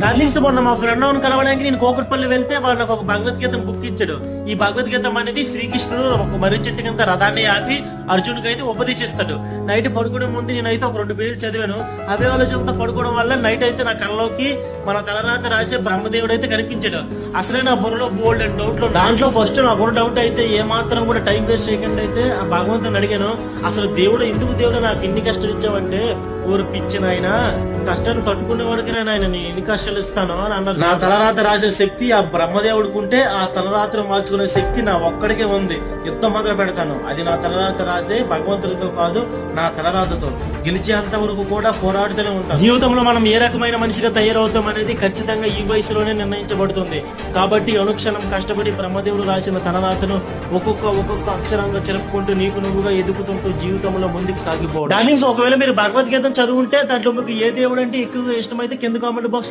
Darlings, మొన్న మా friend అవును కలవడానికి నేను కోకట్పల్లి వెళ్తే వాడు నాకు ఒక భగవద్గీత బుక్ ఇచ్చాడు. ఈ భగవద్గీత అనేది శ్రీకృష్ణుడు ఒక మర్రి చెట్టు కింద రథాన్ని ఆపి అర్జునుడికి అయితే ఉపదేశిస్తాడు. నైట్ పడుకునే ముందు నేనైతే ఒక 2 పేజీలు చదివాను. అవే ఆలోచనతో పడుకోవడం వల్ల నైట్ అయితే నా కళ్ళలోకి మన తలరాత రాసే బ్రహ్మదేవుడు అయితే కనిపించాడు. అసలే నా బుర్రలో బోల్డ్ అండ్ డౌట్లు. దాంట్లో ఫస్ట్ నాకు డౌట్ అయితే ఏ మాత్రం కూడా టైం వేస్ట్ చేయకుండా అయితే ఆ భగవంతుని అడిగాను, అసలు దేవుడు ఎందుకు దేవుడు నాకు ఇన్ని కష్టాలు ఇచ్చావంటే, ఊరు పిచ్చిన ఆయన కష్టాన్ని తట్టుకునే వాడికి నేను ఆయన ఎన్ని కష్టాలు ఇస్తాను అని అన్నారు. నా తలరాత రాసే శక్తి ఆ బ్రహ్మదేవుడికి ఉంటే ఆ తలరాత్రి మార్చుకునే శక్తి నా ఒక్కడికే ఉంది. యుద్ధం మొదలు పెడతాను. అది నా తలరాత రాసే భగవంతుడితో కాదు, నా తలరాతతో. గెలిచేంత వరకు కూడా పోరాడుతూనే ఉంటాను. జీవితంలో మనం ఏ రకమైన మనిషిగా తయారవుతాం అనేది ఖచ్చితంగా ఈ వయసులోనే నిర్ణయించబడుతుంది. కాబట్టి అనుక్షణం కష్టపడి బ్రహ్మదేవుడు రాసిన తలరాతను ఒక్కొక్క అక్షరంగా చెరుపుకుంటూ నీకు నువ్వుగా ఎదుగుతుంటూ జీవితంలో ముందుకు సాగిపోవడం. డార్లింగ్స్, ఒకవేళ మీరు భగవద్గీత చదువుంటే దాంట్లో మీకు ఏ దేవుడు అంటే ఎక్కువగా ఇష్టమైతే కింద కామెంట్ బాక్స్ లో